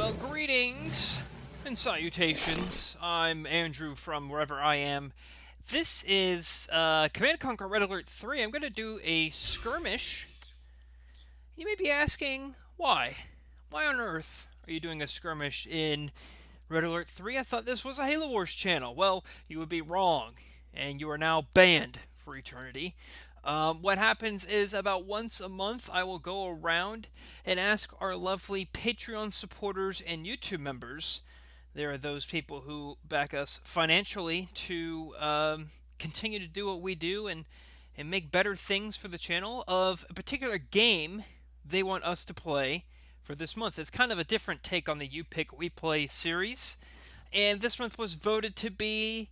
Well, greetings and salutations. I'm Andrew from wherever I am. This is Command & Conquer Red Alert 3. I'm going to do a skirmish. You may be asking, why? Why on earth are you doing a skirmish in Red Alert 3? I thought this was a Halo Wars channel. Well, you would be wrong, and you are now banned for eternity. What happens is about once a month I will go around and ask our lovely Patreon supporters and YouTube members, there are those people who back us financially, to continue to do what we do and make better things for the channel, of a particular game they want us to play for this month. It's kind of a different take on the You Pick We Play series, and this month was voted to be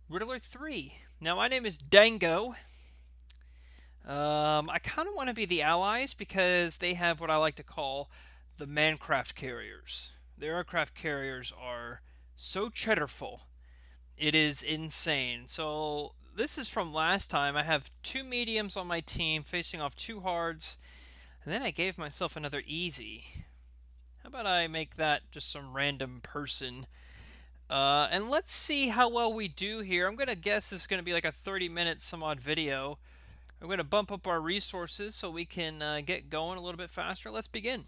Red Alert 3. Now, my name is Dango. I kind of want to be the Allies because they have what I like to call the mancraft carriers. Their aircraft carriers are so cheddarful. It is insane. So this is from last time. I have 2 mediums on my team facing off 2 hards, and then I gave myself another easy. How about I make that just some random person? And let's see how well we do here. I'm going to guess this is going to be like a 30-minute some odd video. We're going to bump up our resources so we can get going a little bit faster. Let's begin.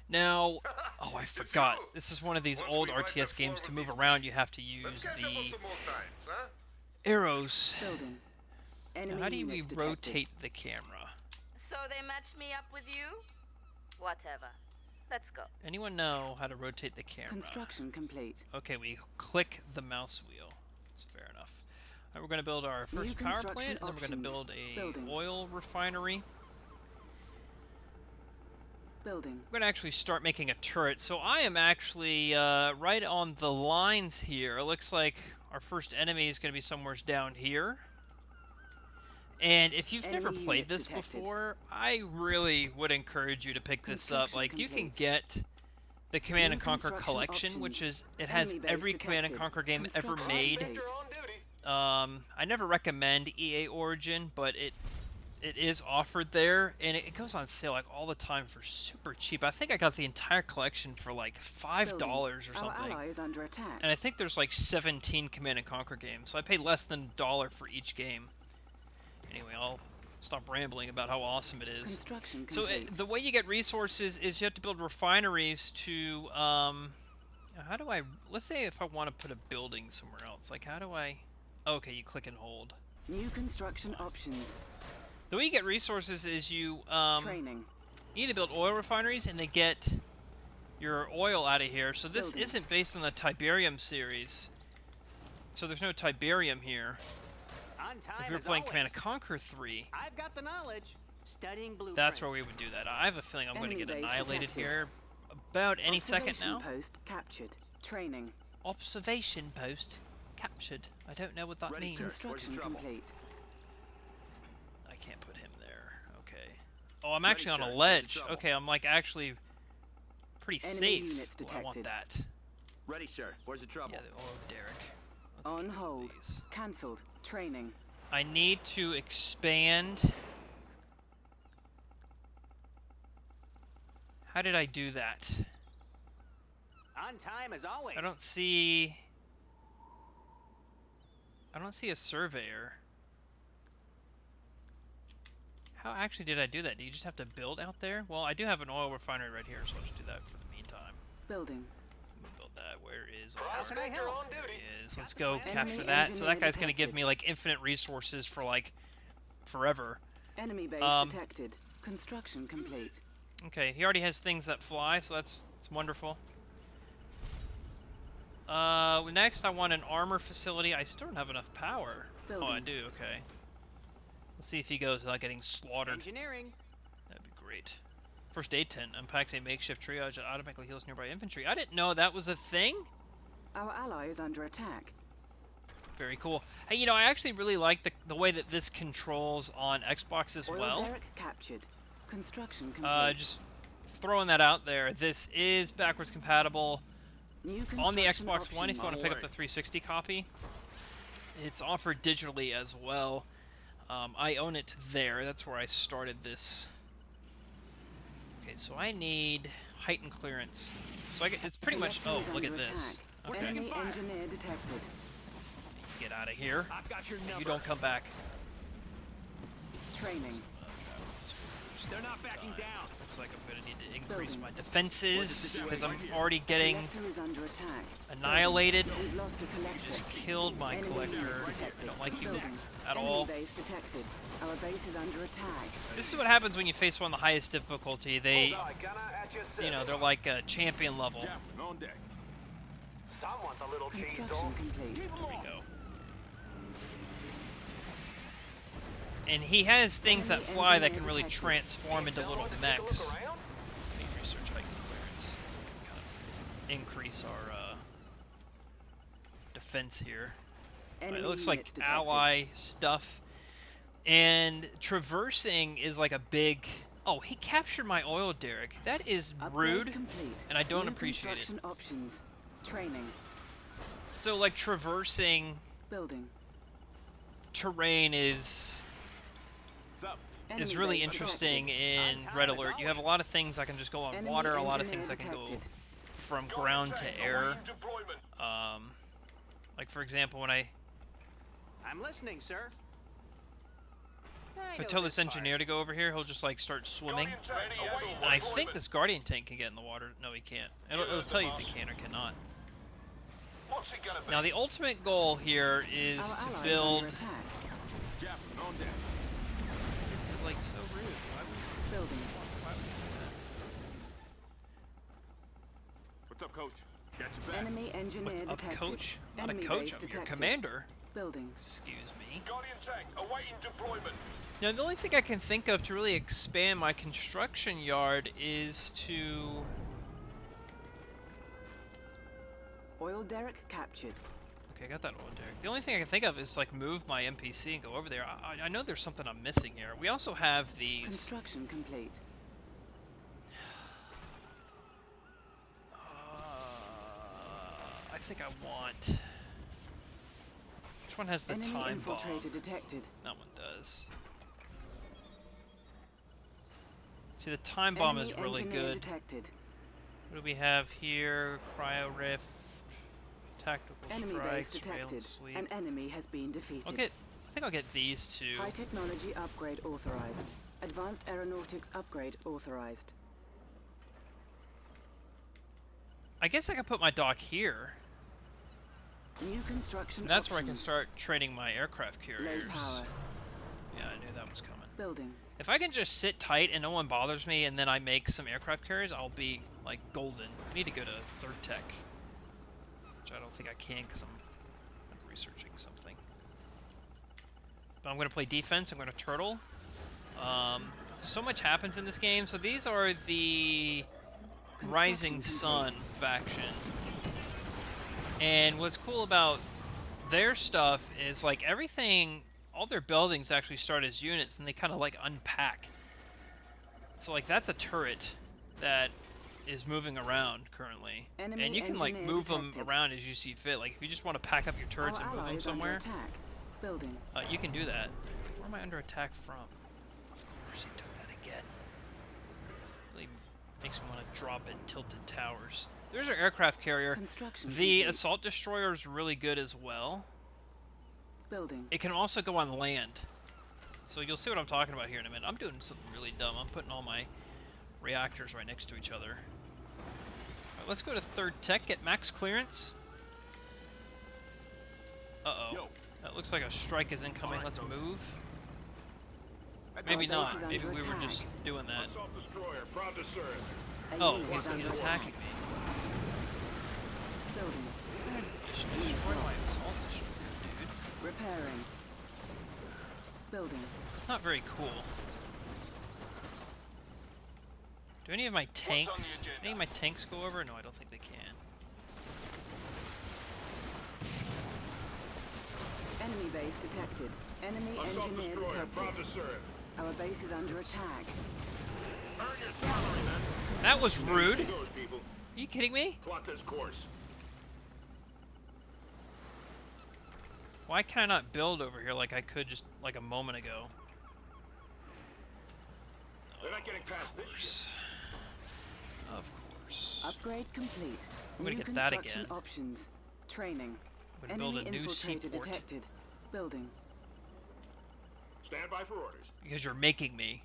Now, oh, I forgot. This is one of these old RTS games. To move around, you have to use the arrows. Now, how do we rotate the camera? So they matched me up with you? Whatever. Let's go. Anyone know how to rotate the camera? Construction complete. Okay, we click the mouse wheel. That's fair enough. All right, we're going to build our first power plant, and then we're going to build a oil refinery. Building. We're going to actually start making a turret. So I am actually right on the lines here. It looks like our first enemy is going to be somewhere down here. And if you've never played this before, I really would encourage you to pick this up. Like, you can get the Command & Conquer collection, which is, it has every Command & Conquer game ever made. I never recommend EA Origin, but it is offered there, and it goes on sale like all the time for super cheap. I think I got the entire collection for like $5 or something. And I think there's like 17 Command & Conquer games, so I paid less than $1 for each game. Anyway, I'll stop rambling about how awesome it is. So the way you get resources is you have to build refineries to, how do I, let's say if I want to put a building somewhere else, like how do I, okay, you click and hold. New construction options. The way you get resources is you need to build oil refineries and they get your oil out of here. So this isn't based on the Tiberium series. So there's no Tiberium here. If you're playing Command & Conquer 3, I've got the knowledge. Studying blueprints. that's where we would do that. I have a feeling I'm going to get annihilated here about any second now. Post captured. Training. Observation post captured. I don't know what that means. Construction complete. I can't put him there. Okay. Oh, I'm actually on a ledge. Okay, I'm like actually pretty safe. Oh, I want that. Ready, sir. Where's the trouble? Yeah, oh, Derek. Let's On cancel hold. these. Cancelled. Training. I need to expand. How did I do that? On time as always. I don't see a surveyor. How actually did I do that? Do you just have to build out there? Well, I do have an oil refinery right here, so I'll just do that for the meantime. Building. We'll build that. Where is How can I help? There he is. Let's go capture that. So that guy's going to give me like infinite resources for like forever. Enemy base detected. Construction complete. Okay, he already has things that fly, so that's wonderful. Next I want an armor facility. I still don't have enough power. Building. Oh, I do. Okay. Let's see if he goes without getting slaughtered. Engineering. That'd be great. First aid tent unpacks a makeshift triage that automatically heals nearby infantry. I didn't know that was a thing. Our ally is under attack. Very cool. Hey, you know, I actually really like the way that this controls on Xbox as Oil well. derrick captured. Construction complete. Just throwing that out there. This is backwards compatible New on the construction Xbox One if you want to pick up the Forward. 360 copy. It's offered digitally as well. I own it there. That's where I started this. Okay, so I need heightened clearance. So it's pretty much. Oh, Reactor is look at under this. attack. Okay, Enemy engineer detected. get out of here. I've got your number. You don't come back. Training. They're not backing down. Looks like I'm gonna need to increase my defenses because I'm already getting Collector is under attack. annihilated. We've lost a You collector. just killed my Enemy collector. units detected. I don't like you Building. at Enemy all. base detected. Our base is under attack. This is what happens when you face one of the highest difficulty. They, you know, they're like a champion level. On deck. Someone's a little cheesed Construction off. complete. There we go. And he has things that fly that can really transform into little mechs. Need research height and clearance, so we can kind of increase our defense here. Enemy It looks like units detected. ally stuff. And traversing is like a big... Oh, he captured my oil derrick. That is Upgrade rude, complete. and I don't New appreciate it. construction options. Training. So, like, traversing Building. terrain is Enemy really base interesting detected. in Red Alert. You have a lot of things that can just go on Enemy water, a lot of engineer things that can go detected. from ground to air. Like, for example, when I'm listening, sir. if I tell this engineer to go over here, he'll just like start swimming. And I think this Guardian tank can get in the water. No, he can't. It'll tell you if he can or cannot. Now, the ultimate goal here is Our to ally is build... under attack. Captain, on deck. This is like so rude. Why would Building. you do that? What's up, coach? Got your back. Enemy engineer What's up, detected. coach? I'm not a Enemy coach, base I'm your detected. commander. Building. Excuse me. Guardian tank awaiting deployment. Now, the only thing I can think of to really expand my construction yard is to... Oil derrick captured. Okay, I got that oil derrick. The only thing I can think of is, like, move my NPC and go over there. I know there's something I'm missing here. We also have these... Construction complete. I think I want... Which one has the Enemy time bomb? infiltrator detected. That one does. See, the time bomb Enemy is really engineer good. Detected. What do we have here? Cryo rift, tactical Enemy strike, base detected. surveillance sweep. An enemy has been defeated. I think I'll get these two. High technology upgrade authorized. Advanced aeronautics upgrade authorized. I guess I can put my dock here. New construction And that's where I can options. start training my aircraft Low carriers. power. Yeah, I knew that was coming. Building. If I can just sit tight and no one bothers me and then I make some aircraft carriers, I'll be, like, golden. I need to go to third tech. Which I don't think I can because I'm like, researching something. But I'm going to play defense. I'm going to turtle. So much happens in this game. So these are the Rising Sun faction. And what's cool about their stuff is, like, everything... All their buildings actually start as units, and they kind of, like, unpack. So, like, that's a turret that is moving around currently. Enemy And you can, like, engineer move them detected. around as you see fit. Like, if you just want to pack up your turrets Our and move ally them is under somewhere, attack. Building. you can do that. Where am I under attack from? Of course, he took that again. Really makes me want to drop it. Tilted towers. There's our aircraft carrier. Construction The complete. assault destroyer is really good as well. Building. It can also go on land. So you'll see what I'm talking about here in a minute. I'm doing something really dumb. I'm putting all my reactors right next to each other. Alright, let's go to third tech, get max clearance. Uh-oh. That looks like a strike is incoming. Let's move. Maybe Our base not. is Maybe under we were attack. just doing that. Assault destroyer, proud to serve. A Oh, unit he's is under attacking attack. me. Building. Just destroy my assault destroyer, dude. Repairing. Building. That's not very cool. Do any of my tanks... Can any of my tanks go over? No, I don't think they can. Enemy base detected. Enemy Assault engineer destroyer, proud detected. to serve. Our base is under attack. Earn your salary, then. That was rude. Here goes, people. Are you kidding me? Plot this course. Why can I not build over here like I could just like a moment ago? They're not getting past this shit. Of Upgrade complete. I'm gonna New get that construction again. Options. Training. I'm gonna build a Enemy new infiltrator seaport. detected. Building. Stand by for orders. Because you're making me.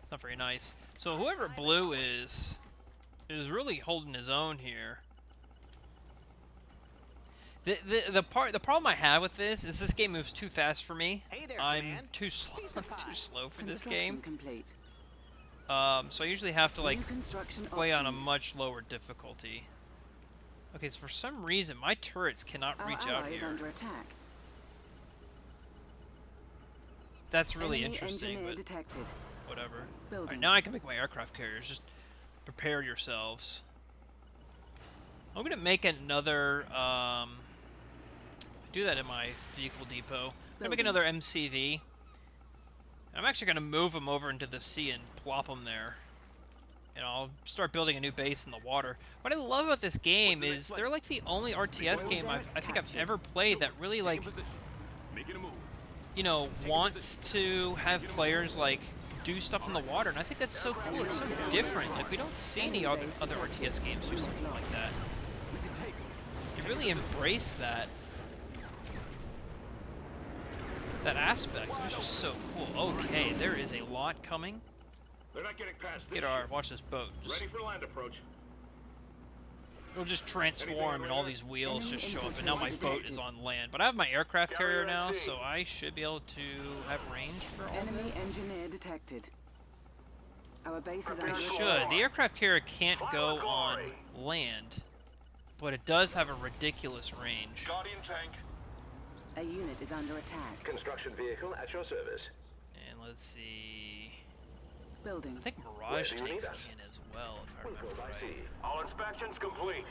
It's not very nice. So whoever blue is really holding his own here. The problem I have with this is this game moves too fast for me. Hey there, I'm Command. too slow for this Construction game. complete. So I usually have to like New construction play on a options. much lower difficulty. Okay, so for some reason my turrets cannot Our reach out ally is here. under attack. That's really Enemy interesting, engineer but detected. whatever. Building. Alright, now I can make my aircraft carriers. Just prepare yourselves. I'm gonna make another, I do that in my vehicle depot. I'm gonna make Building. another MCV. I'm actually gonna move them over into the sea and plop them there. And I'll start building a new base in the water. What I love about this game is they're like the only RTS game I think I've ever played that really like, Making a move. you know, wants to have players like do stuff in the water, and I think that's so cool. It's so different. Like we don't see any other RTS games do something like that. They really embrace that aspect. It was just so cool. Okay, there is a lot coming. They're not getting past Let's this get our ship. watch this boat. Just, Ready for land approach. it'll just transform, and all these wheels just show up. And now my boat is on land, but I have my aircraft carrier now, so I should be able to have range for all Enemy this. engineer detected. Our base is I under should. attack. The aircraft carrier can't go on land, but it does have a ridiculous range. Guardian tank. A unit is under attack. Construction vehicle at your service. And let's see. Building. I think Mirage Where do you tanks need us? can as well, if I We'll go remember by right. sea. All inspections complete.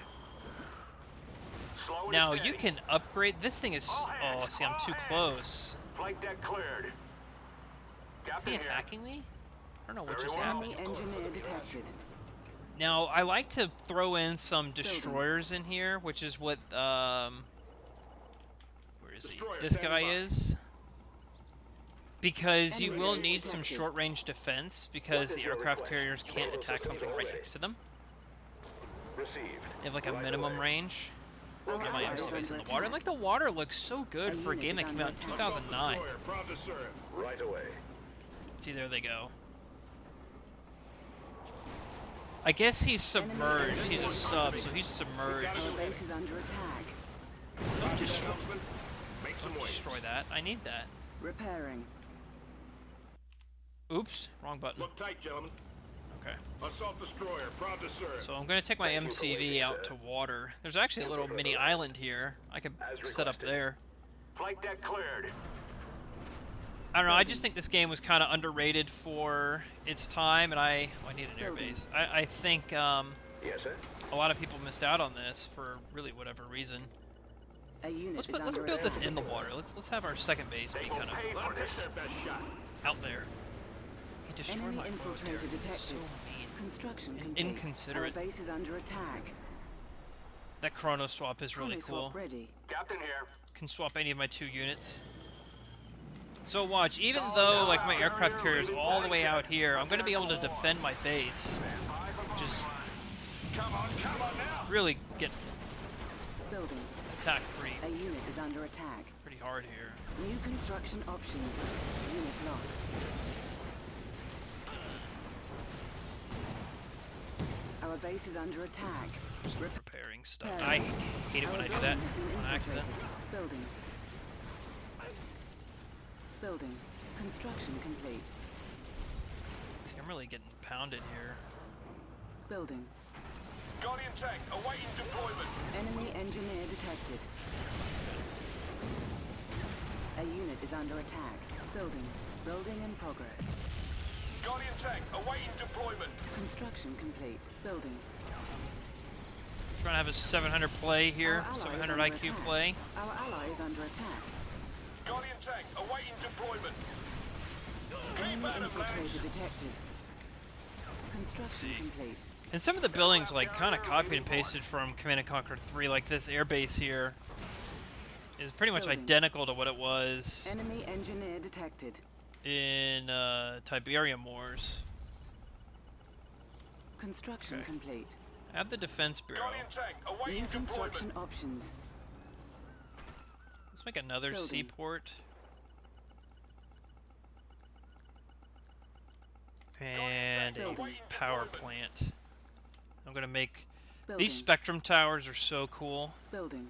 Slow and Now steady. you can upgrade. This thing is. Oh, see, I'm too close. Flight deck cleared. Is Captain he here. attacking me? I don't know what just Very well. happened. Enemy engineer detected. Now I like to throw in some destroyers in here, which is what where is he? Destroyer This standing guy by. is. Because you Enemy will base need some detected. short-range defense because the aircraft carriers can't attack something right next to them. Received. They have like a Right minimum away. range. Our Yeah, my ally is MCV's in under the water. And like attack. the water looks so good for a unit game is that came under out in attack. 2009. Destroyer, proud to serve. Right away. See, there they go. I guess he's submerged. He's a sub, so he's submerged. Our base is under attack. Don't destroy, Make some don't way. destroy that. I need that. Repairing. Oops, wrong button. Look tight, gentlemen. Okay. Assault destroyer, proud to serve. So I'm going to take my MCV out to water. There's actually a little mini island here. I could set up there. Flight deck cleared. I don't know, I just think this game was kind of underrated for its time, and I need an airbase. I think Yes, sir. a lot of people missed out on this for really whatever reason. A unit Let's is let's under build this attack. in the water. Let's have our second base be They will kind of pay Let for them this. take their best shot. out there. He destroyed Enemy my boat there. infiltrator He's so detected. mean. Construction And complete. inconsiderate. Our base is under attack. That chrono swap is really Chrono swap cool. ready. Captain here. Can swap any of my 2 units. So watch, even though like my aircraft carrier is all the way out here, I'm going to be able to defend my base. Just Come on now. really get Building. attacked pretty A unit is under attack. hard here. New construction options. Unit lost. Our base is under attack. Just preparing stuff. I hate it when I do that on accident. Building. Building. Construction complete. See, I'm really getting pounded here. Building. Guardian tank awaiting deployment. Enemy engineer detected. It's not good. A unit is under attack. Building. Building in progress. Guardian tank awaiting deployment. Construction complete. Building. Trying to have a 700 play here, Our ally is 700 under IQ attack. play. Our ally is under attack. Guardian tank awaiting deployment. Enemy better, infiltrator detected. Construction see. complete. And some of the buildings like kind of copied and pasted from Command & Conquer 3, like this airbase here is pretty much Building. identical to what it was Enemy engineer detected. in Tiberium Wars. Construction Okay. complete. I have the defense bureau. Guardian tank awaiting New construction deployment. options. Let's make another Building. seaport. And a Building. power plant. I'm gonna make Building. these spectrum towers are so cool. Building.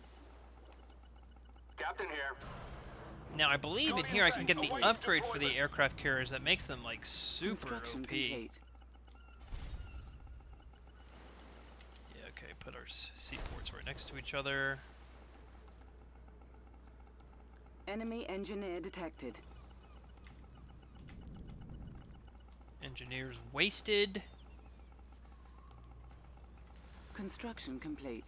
Captain here. Now I believe in here I can get the upgrade for the aircraft carriers that makes them like super Construction OP. complete. Yeah, okay, put our seaports right next to each other. Enemy engineer detected. Engineers wasted. Construction complete.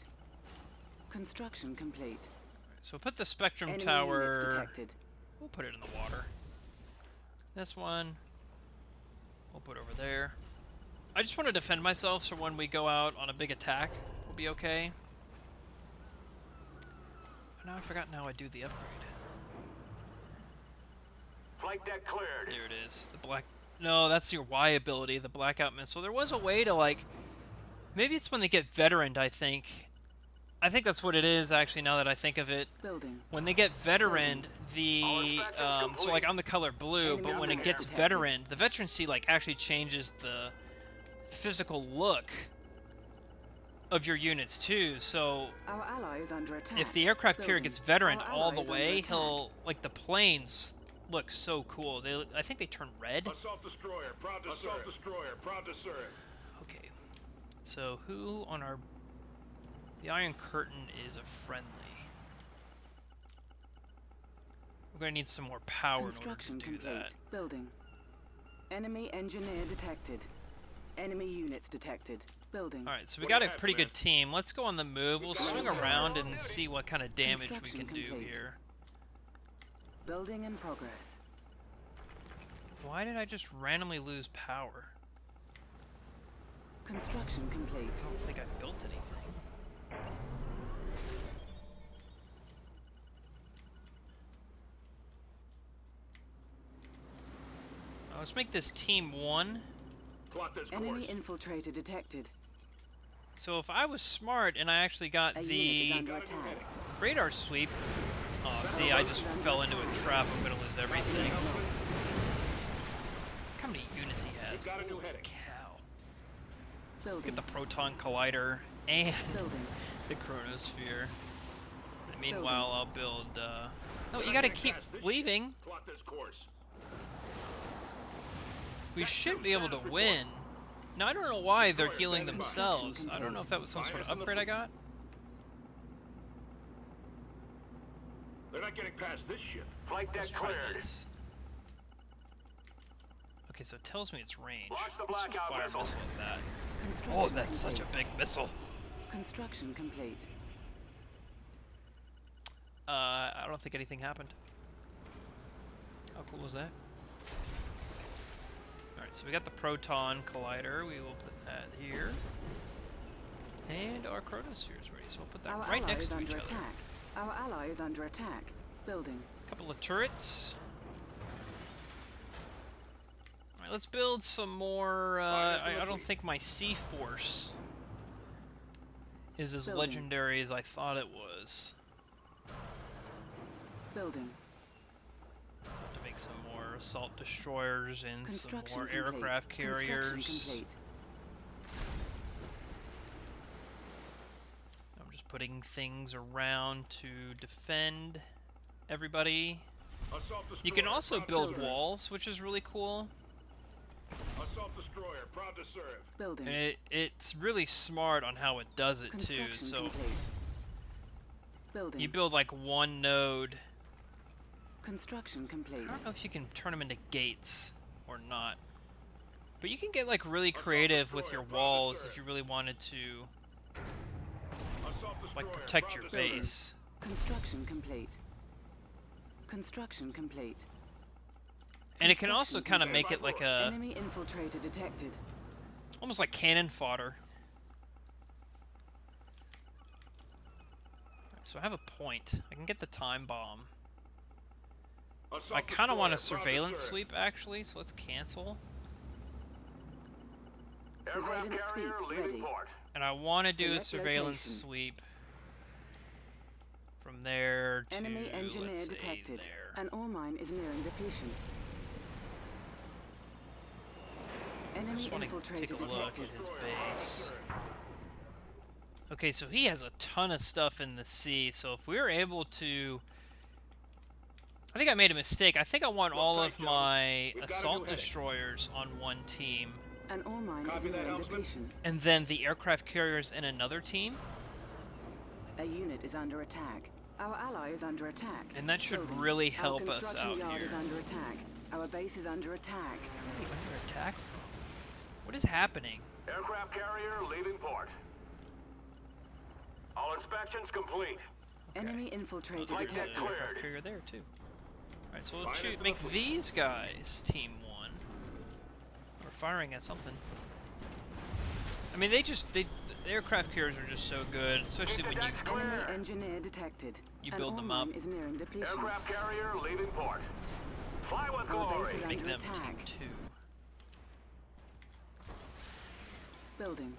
Construction complete. So put the spectrum Enemy tower. units detected. We'll put it in the water. This one, we'll put over there. I just want to defend myself so when we go out on a big attack, we'll be okay. Now I've forgotten how I do the upgrade. Flight deck cleared. There it is. The black... No, that's your Y ability, the blackout missile. There was a way to, like... Maybe it's when they get veteraned, I think. I think that's what it is, actually, now that I think of it. Building. When they get veteraned, the... so, like, I'm the color blue, but when it gets veteraned, the veterancy, like, actually changes the physical look of your units, too. So, Our ally is under attack. if the aircraft carrier Building. gets veteraned Our all ally the is under way, attack. he'll... Like, the planes look so cool. They, I think they turn red. Assault destroyer, proud to serve. Assault destroyer, proud to serve. Okay. So, who on our... The Iron Curtain is a friendly. We're going to need some more power in order to Construction do complete. that. Building. Enemy engineer detected. Enemy units detected. Building. Alright, so we got a pretty good team. Let's go on the move. We'll swing around and see what kind of damage we can do here. Building in progress. Why did I just randomly lose power? Construction complete. I don't think I built anything. Let's make this team 1. Plot this Enemy course. infiltrator detected. So if I was smart and I actually got A unit is the under attack. radar sweep... Oh, see, I just fell into a trap. I'm gonna lose everything. Look how many units he has. Got a new Holy heading. cow. Building. Get the proton collider and Building. the chronosphere. And meanwhile, I'll build, No, you gotta keep leaving. Plot this course. We should be able to win. Now, I don't know why they're healing themselves. I don't know if that was some sort of upgrade I got. They're not getting past this ship. Flight deck Let's try cleared. this. Okay, so it tells me it's range. Launch the Let's just blackout fire a missile. missile at that. Construction Oh, that's such a complete. big missile. Construction complete. I don't think anything happened. How cool was that? Alright, so we got the proton collider. We will put that here. And our chronosphere is ready, so we'll put that Our right ally next is to under each other. attack. Our ally is under attack. Building. A couple of turrets. Alright, let's build some more. I don't think my Sea Force is as Building. legendary as I thought it was. Building. So I have to make some more assault destroyers and some Construction more complete. aircraft Construction carriers. complete. I'm just putting things around to defend everybody. Assault destroyer, You can also proud to build serve. walls, which is really cool. Assault destroyer, proud to serve. Building. And it's really smart on how it does it too. Construction So complete. Building. you build like one node. Construction complete. I don't know if you can turn them into gates or not. But you can get like really creative with your walls if you really wanted to Assault destroyer, like protect proud your to serve. base. Construction complete. Construction complete. And it can also kind of make it like a Enemy infiltrator detected. almost like cannon fodder. Alright, so I have a point. I can get the time bomb. Assault I kind of want a destroyer, proud to surveillance serve. sweep actually, so let's cancel. Aircraft Surveillance carrier sweep leaving ready. port. And I want to do a Select surveillance location. sweep from there to, Enemy engineer let's say, detected. there. An ore mine is nearing depletion. I Enemy just want to infiltrator take a look at detected. his base. Okay, so he has a ton of stuff in the sea, so if we were able to... I think I made a mistake. I think I want all of my assault destroyers on one team, An ore mine is Copy that, nearing Helmsman. depletion. and then the aircraft carriers in another team, A unit is under attack. Our ally is under attack. and that should Building. really Our help us construction out yard here. is under attack. Our base is under attack. Where are they under attack from? What is happening? Aircraft carrier leaving port. All inspections complete. Okay. Enemy infiltrator There's Flight an deck detected. cleared. aircraft carrier there too. Alright, so we'll Minus shoot, the make fleet. these guys Team 1. We're firing at something. I mean, the aircraft carriers are just so good, especially when you Decks Enemy clear. engineer detected. You An build ore them mine up. is nearing depletion. Aircraft carrier leaving port. Fly with Our glory. base is make under them Team attack. 2. Building.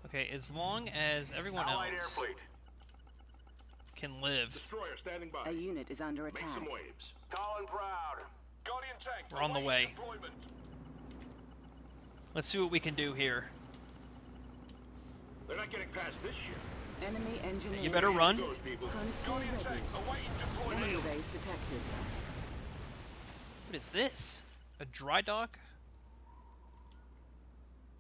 Okay, as long as everyone Allied else air fleet. can live, Destroyer standing by. A unit is under Make attack. some waves. Tall and proud. Guardian tank. we're on the way. Let's see what we can do here. They're not getting past this ship. Enemy engineer. You better run. Goes, people. Console ready. awaiting Enemy deployment. base detected. What is this? A dry dock?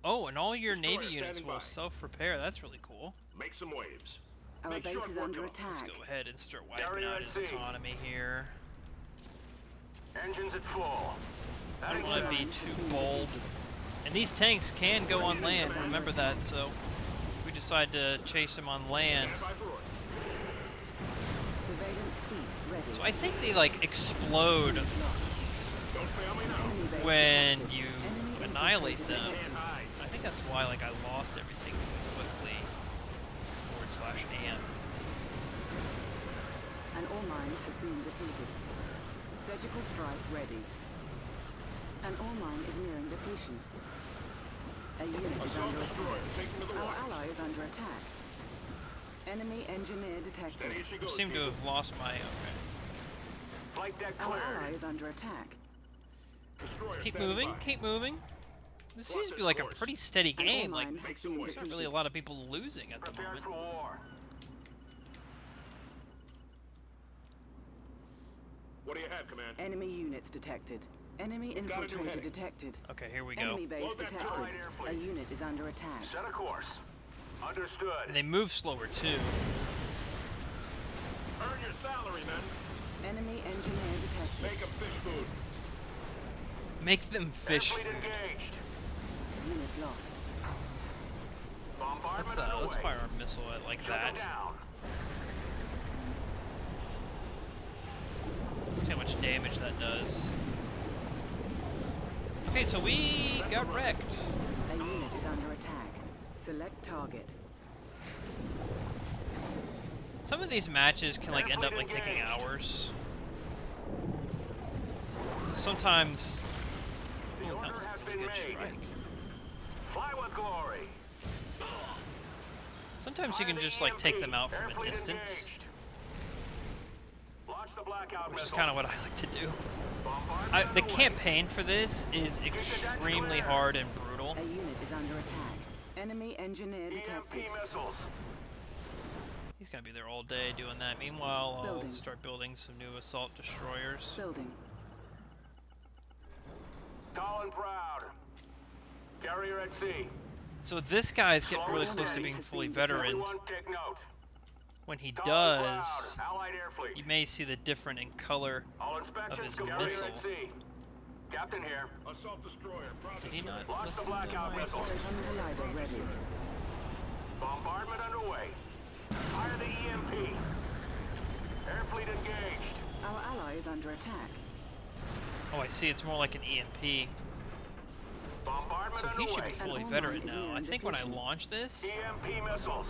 Oh, and all your Destroyer Navy units standing will by. self-repair. That's really cool. Make some waves. Our Make base short is work under of them. Let's attack. go ahead and start wiping Carrier out at his sea. economy here. Engines at full. I don't want to be too bold. And these tanks can go on land, remember that, so if we decide to chase them on land. Stand by for orders. Surveillance sweep ready. So I think they like explode Don't fail me now. Enemy base when detected. you Enemy annihilate infiltrator them. detected. I think that's why like I lost everything so quickly. /am. An ore mine has been depleted. Surgical strike ready. An ore mine is nearing depletion. A unit is Assault under destroyer attack. taking to the Our water. ally is under attack. Enemy engineer detected. Steady as she I goes, seem to people. have lost my... Okay. Flight deck Our ally cleared. is under attack. Destroyer Let's keep standing moving, by. keep moving. This seems to be like a pretty steady An ore game. Like, mine there's has Make some been waves. not depleted. really a lot of people losing at the Prepared moment. for war. What do you have, Command? Enemy units detected. Enemy got a new infiltrator heading. detected. Okay, here we go. Enemy base Load that detected. Allied air A fleet. unit is under attack. Set a course. Understood. And they move slower too. Earn your salary, men. Enemy engineer detected. Make 'em fish food. Make them Air fish fleet food. engaged. Unit lost. Bombardment Let's underway. fire our missile at like Shut them that. down. See how much damage that does. Okay, so we got wrecked. A unit is under attack. Select target. Some of these matches can like end up like taking hours. So sometimes. Oh, that was a really good strike. Fly with glory. Sometimes you can just like take them out from a distance, Launch the blackout which is missile. kind of what I like to do. Bombardment The underway. campaign for this is extremely hard and brutal. A unit is under attack. Enemy engineer detected. EMP missiles. He's gonna be there all day doing that. Meanwhile, I'll Building. start building some new assault destroyers. Building. Tall and proud. Carrier at sea. So this guy's getting really close to being fully veteran. Everyone take note. When he Tall and does, proud. Allied air fleet. you may see the different in color. All inspections his complete. missile. Carrier at sea. Captain here. Assault destroyer. Proud Did he destroyer. not Launch the listen to blackout my... missile. Proton collider ready. Bombardment underway. Fire the EMP. Air fleet engaged. Our ally is under attack. Oh, I see. It's more like an EMP. Bombardment So he should be underway. fully An veteran online is now. I nearing think when I depletion. launch this, EMP missiles.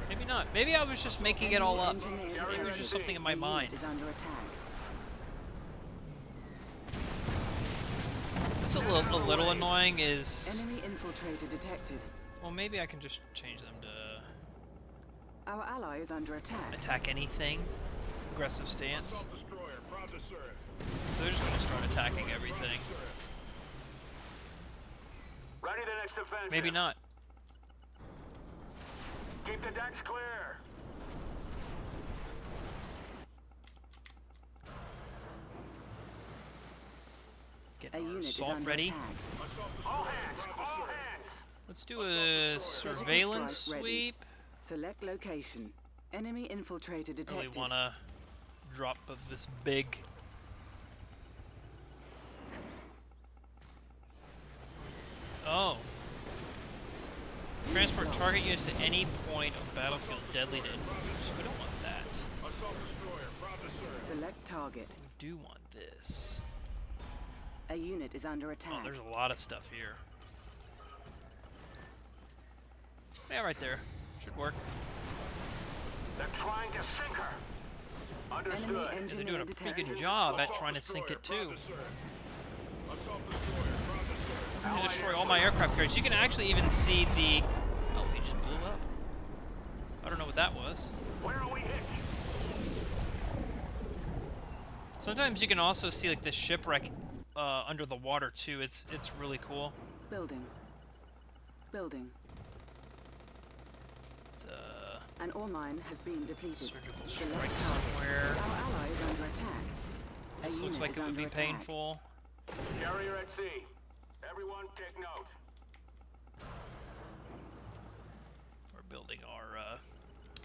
maybe not. Maybe I was just making it all up. Engineer Maybe it was detected. just something in A my unit mind. is under attack. What's a little annoying is Enemy infiltrator detected. Well, maybe I can just change them to Our ally is under attack. attack anything. Aggressive stance. Assault destroyer, proud to serve. So they're just going to start attacking everything. Ready the next offensive. Maybe not. Keep the decks clear. Get A our unit is assault under ready. attack. Assault All destroyer, hands, proud to all serve. hands. Let's do a surveillance strike ready. sweep. Select location. Enemy infiltrator I detected. really want to drop this big. Oh. Transport target units to any point of battlefield deadly to infantry. So we don't want that. Assault destroyer, proud to serve. Select target. We do want this. A unit is under attack. Oh, there's a lot of stuff here. Yeah, right there. Should work. They're trying to sink her. Enemy Understood. They're engineer doing a pretty detected. good job at Assault trying to sink it destroyer, too. proud to serve. Assault destroyer, proud to serve. I'm gonna destroy all my aircraft carriers. You can actually even see the. Oh, he just blew up. I don't know what that was. Where are we hit? Sometimes you can also see like the shipwreck under the water too. It's really cool. Building. Building. It's a An ore mine has been depleted. surgical Select strike target. somewhere. Our ally is under attack. A This looks unit like is it would under be attack. painful. Carrier at sea. Everyone take note. We're building our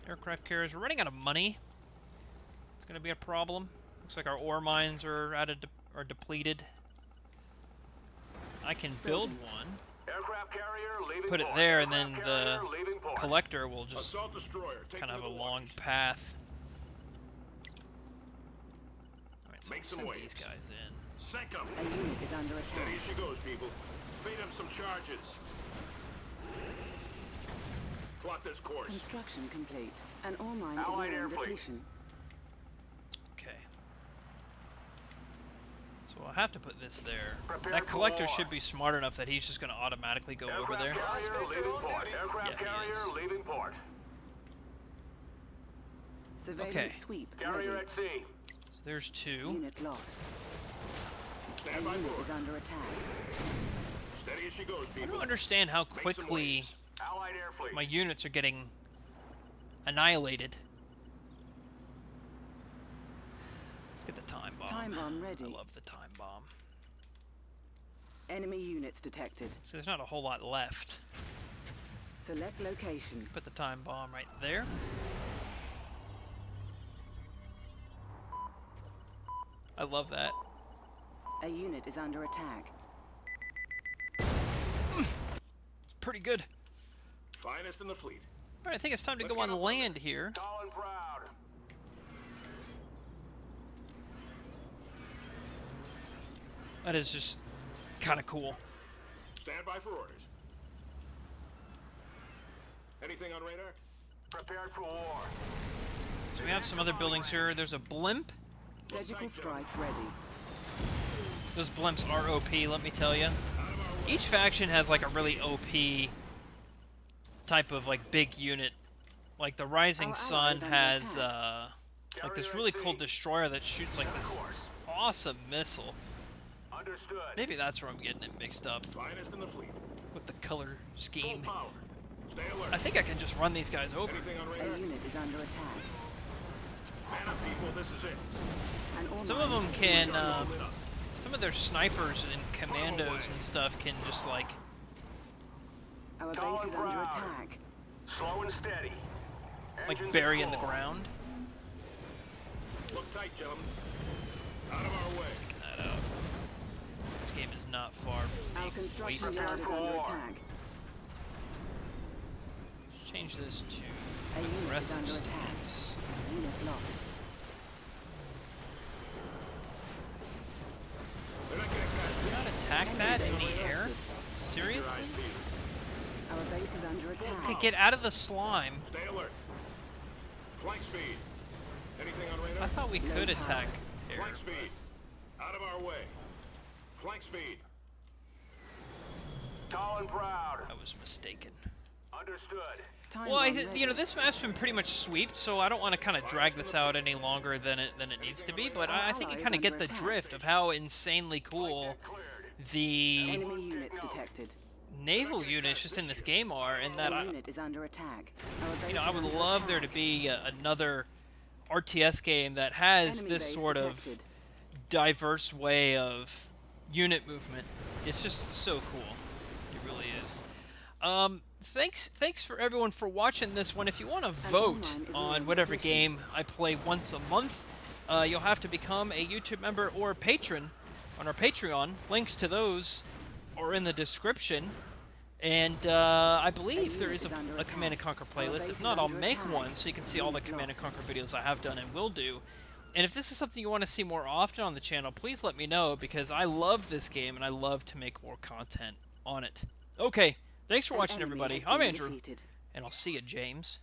aircraft carriers. We're running out of money. It's gonna be a problem. Looks like our ore mines are are depleted. I can build one, Aircraft carrier leaving put it port. there, and then Aircraft the carrier leaving port. collector will just Assault destroyer, take kind of have to a the long watch. path. Alright, so Make we'll some send waves. these guys in. Sink 'em. A unit is under attack. Steady as she goes, people. Feed him some charges. Plot this course. Construction complete. An ore mine Allied is air nearing fleet. depletion. Okay. So I'll have to put this there. Prepare That for collector war. should be smart enough that he's just going to automatically go over Aircraft there. carrier leaving port. Aircraft Yeah, he carrier is. leaving port. Surveillance Okay. sweep Carrier ready. at sea. So there's two. Unit lost. A Stand by unit for is under attack. Steady as she goes, I people. don't understand how Make some quickly waves. Allied air fleet. my units are getting annihilated. Let's get the time bomb. Time bomb ready. I love the time bomb. Enemy units detected. So there's not a whole lot left. Select location. Put the time bomb right there. I love that. A unit is under attack. Pretty good. Finest in the fleet. Alright, I think it's time to Let's go on get up. land here. Tall and proud. That is just kind of cool. Stand by for orders. Anything on radar? Prepared for war. So we have some other buildings here. There's a blimp. Surgical strike ready. Those blimps are OP, let me tell you. Each faction has like a really OP type of like big unit. Like the Rising Our Sun allies under has attack. like this really cool destroyer that shoots like this awesome missile. Understood. Maybe that's where I'm getting it mixed up Finest in the fleet. with the color Full scheme. power. Stay alert. I think I can just run these guys over. Anything on A radar? unit is under attack. Man up, people. This is it. An ore Some mine of them is can, Hold it up. some of their snipers and commandos and stuff can just like, Our Tall base and is under proud. attack. Slow and steady. like Engines bury in at the full. ground. Look tight, gentlemen. Out of our way. Taking that out. This game is not far from Our being construction wasted. yard is for under war. attack. Let's change this to A unit is aggressive under attack. stance. Unit lost. They're not getting past Do not attack that in the air? Seriously? Our base is under attack. Okay, get out of the slime. Stay alert. Flank speed. Anything on radar? I thought we could Low power. attack air. Flank speed. Out of our way. Flank speed. Tall and proud. I was mistaken. Understood. Time Well, bomb ready. this map's been pretty much sweeped, so I don't want to kind of drag this out any longer than it needs to be. But I think you kind of get the drift of how insanely cool the Enemy units detected. naval units just in this game are, and that Our unit is under attack. Our base I is would under love there to attack. be another RTS game that has Enemy this base sort of detected. diverse way of unit movement. It's just so cool. It really is. Thanks for everyone for watching this one. If you want to vote online is on nearing whatever completion. game I play once a month, you'll have to become a YouTube member or patron on our Patreon. Links to those are in the description. And I believe there is a Command & Conquer playlist. If not, I'll make one so you can see all the Command & Conquer videos I have done and will do. And if this is something you want to see more often on the channel, please let me know, because I love this game and I love to make more content on it. Okay, thanks for watching, everybody. I'm Andrew, and I'll see you, James.